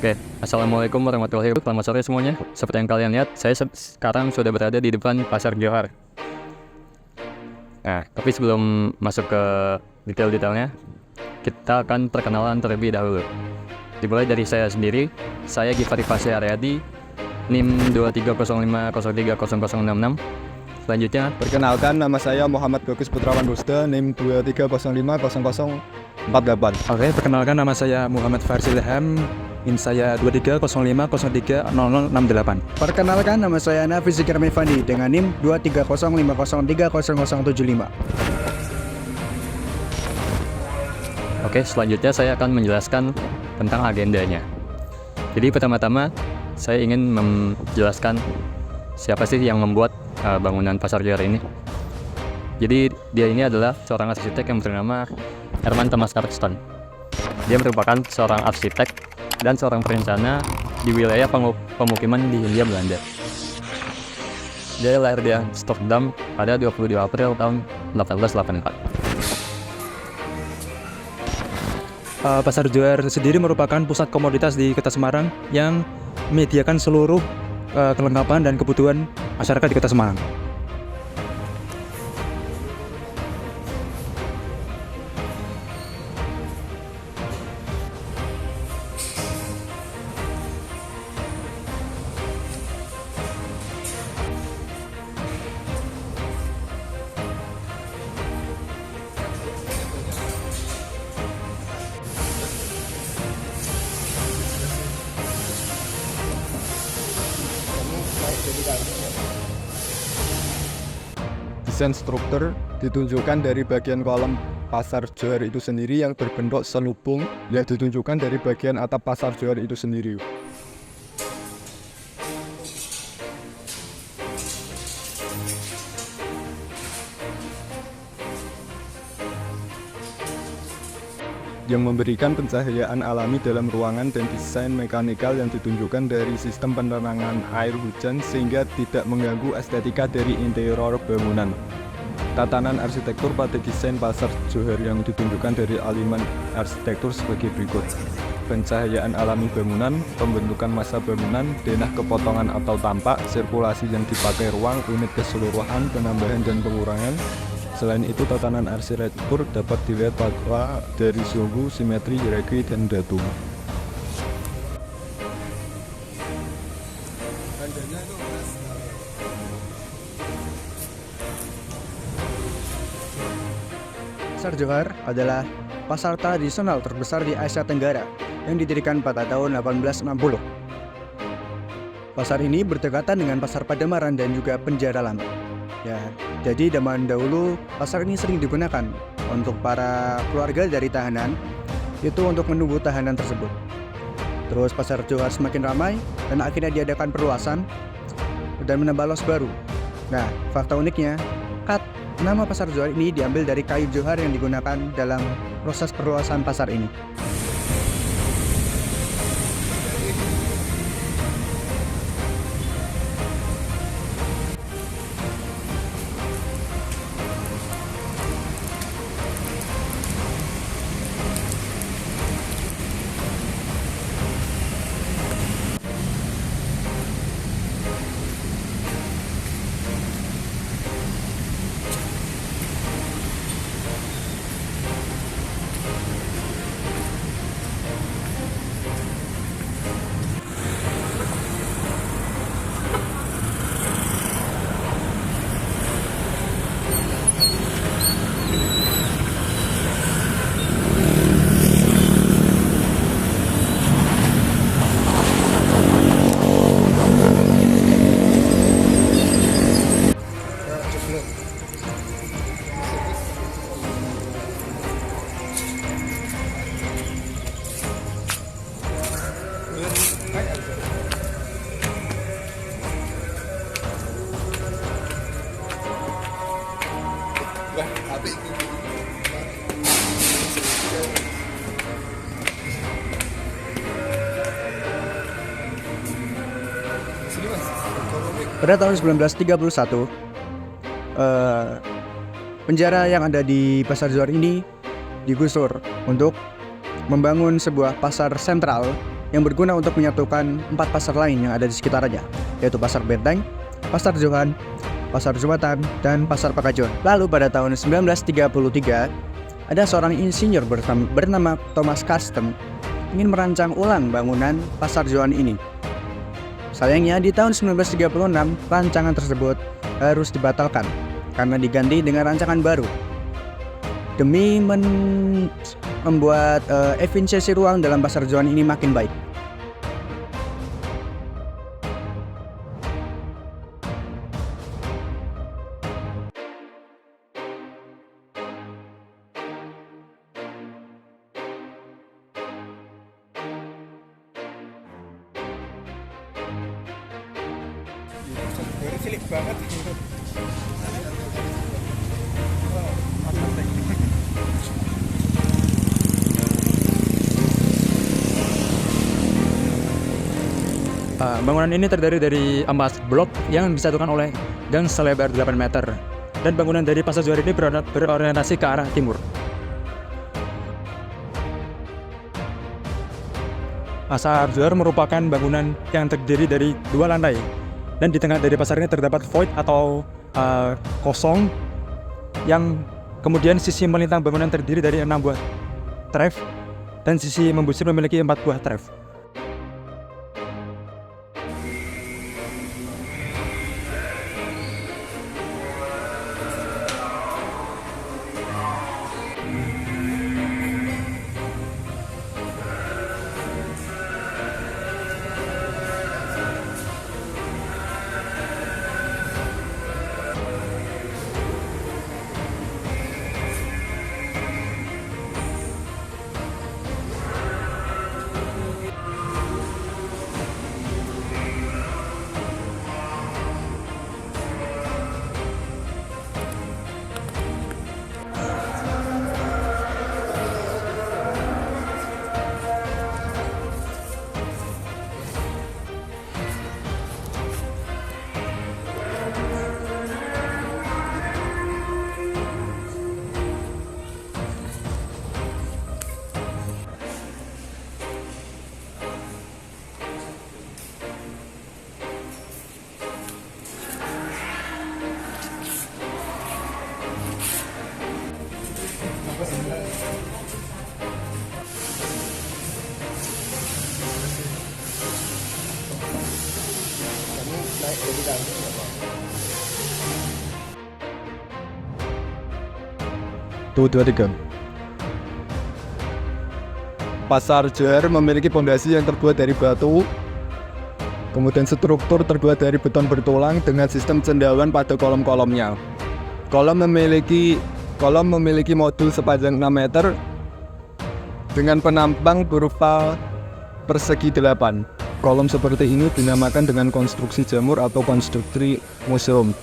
Oke, Assalamualaikum warahmatullahi wabarakatuh. Selamat sore semuanya. Seperti yang kalian lihat, saya sekarang sudah berada di depan Pasar Johar. Nah, tapi sebelum masuk ke detail-detailnya, kita akan perkenalan terlebih dahulu. Dimulai dari saya sendiri, saya Givari Fasya Aryadi, NIM 2305030066. Selanjutnya, Perkenalkan, nama saya Muhammad Bagus Putrawan Rusda, NIM 23050048. Oke, perkenalkan nama saya Muhammad Farsil Ilham, NIM saya 2305030068. Perkenalkan, nama saya Nafis Zikir Mevandi dengan NIM 2305030075. oke, selanjutnya saya akan menjelaskan tentang agendanya. Jadi pertama-tama, saya ingin menjelaskan siapa sih yang membuat bangunan Pasar Johar ini. Jadi dia ini adalah seorang arsitek yang bernama Herman Thomas Clarkson. Dia merupakan seorang arsitek dan seorang perencana di wilayah pemukiman di Hindia Belanda. Dia lahir di Amsterdam pada 22 April tahun 1884. Pasar Johar sendiri merupakan pusat komoditas di Kota Semarang yang menyediakan seluruh kelengkapan dan kebutuhan masyarakat di Kota Semarang. Desain struktur ditunjukkan dari bagian kolom Pasar Johar itu sendiri yang berbentuk selubung yang ditunjukkan dari bagian atap Pasar Johar itu sendiri. Yang memberikan pencahayaan alami dalam ruangan dan desain mekanikal yang ditunjukkan dari sistem penerangan air hujan sehingga tidak mengganggu estetika dari interior bangunan. Tatanan arsitektur pada desain Pasar Johar yang ditunjukkan dari aliran arsitektur sebagai berikut: pencahayaan alami bangunan, pembentukan massa bangunan, denah kepotongan atau tampak, sirkulasi yang dipakai ruang, unit keseluruhan, penambahan dan pengurangan. Selain itu, tatanan arsitektur dapat dilihat bahwa dari suhu, simetri, hierarki, dan datum. Pasar Johar adalah pasar tradisional terbesar di Asia Tenggara yang didirikan pada tahun 1860. Pasar ini berdekatan dengan Pasar Padamaran dan juga Penjara Lama. Ya, jadi zaman dahulu pasar ini sering digunakan untuk para keluarga dari tahanan, itu untuk menunggu tahanan tersebut. Terus Pasar Johar semakin ramai dan akhirnya diadakan perluasan dan menambah los baru. Nah, fakta uniknya, nama Pasar Johar ini diambil dari kayu johar yang digunakan dalam proses perluasan pasar ini. Pada tahun 1931, penjara yang ada di Pasar Johar ini digusur untuk membangun sebuah pasar sentral yang berguna untuk menyatukan 4 pasar lain yang ada di sekitarnya, yaitu Pasar Benteng, Pasar Johan, Pasar Jumatan, dan Pasar Pakajon. Lalu pada tahun 1933, ada seorang insinyur bernama Thomas Karsten ingin merancang ulang bangunan Pasar Johan ini. Sayangnya di tahun 1936, rancangan tersebut harus dibatalkan karena diganti dengan rancangan baru. Demi membuat efisiensi ruang dalam Pasar Johan ini makin baik. Bangunan ini terdiri dari 4 blok yang disatukan oleh gang selebar 8 meter. Dan bangunan dari Pasar Johar ini berorientasi ke arah timur. Pasar Johar merupakan bangunan yang terdiri dari 2 lantai. Dan di tengah dari pasar ini terdapat void atau kosong, yang kemudian sisi melintang bangunan terdiri dari 6 buah traf, dan sisi membusir memiliki 4 buah traf. Tuh, 2, 3. Pasar Johar memiliki pondasi yang terbuat dari batu, kemudian struktur terbuat dari beton bertulang dengan sistem cendawan pada kolom-kolomnya. Kolom memiliki modul sepanjang 6 meter dengan penampang berupa persegi 8. Kolom seperti ini dinamakan dengan konstruksi jamur atau konstruksi museum.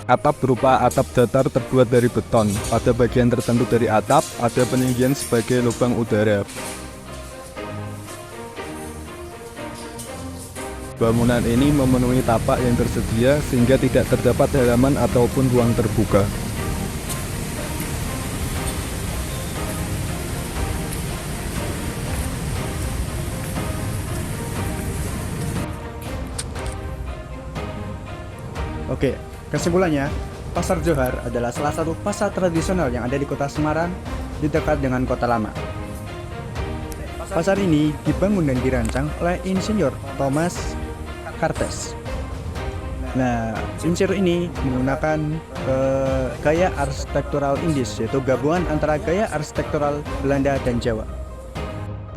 Atap berupa atap datar terbuat dari beton. Pada bagian tertentu dari atap, ada peninggian sebagai lubang udara. Bangunan ini memenuhi tapak yang tersedia sehingga tidak terdapat halaman ataupun ruang terbuka. Oke, kesimpulannya, Pasar Johar adalah salah satu pasar tradisional yang ada di Kota Semarang di dekat dengan Kota Lama. Pasar ini dibangun dan dirancang oleh insinyur Thomas Karsten. Nah, insinyur ini menggunakan gaya arsitektural Indis, yaitu gabungan antara gaya arsitektural Belanda dan Jawa.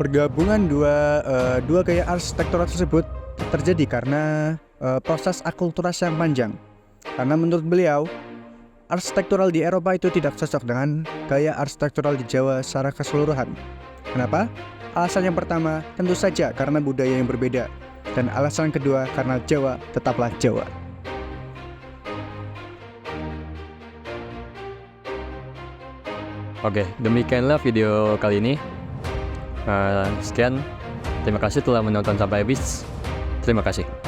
Pergabungan dua gaya arsitektural tersebut terjadi karena proses akulturasi yang panjang. Karena menurut beliau, arsitektural di Eropa itu tidak cocok dengan gaya arsitektural di Jawa secara keseluruhan. Kenapa? Alasan yang pertama, tentu saja karena budaya yang berbeda. Dan alasan kedua, karena Jawa tetaplah Jawa. Oke, demikianlah video kali ini. Sekian, terima kasih telah menonton sampai habis. Terima kasih.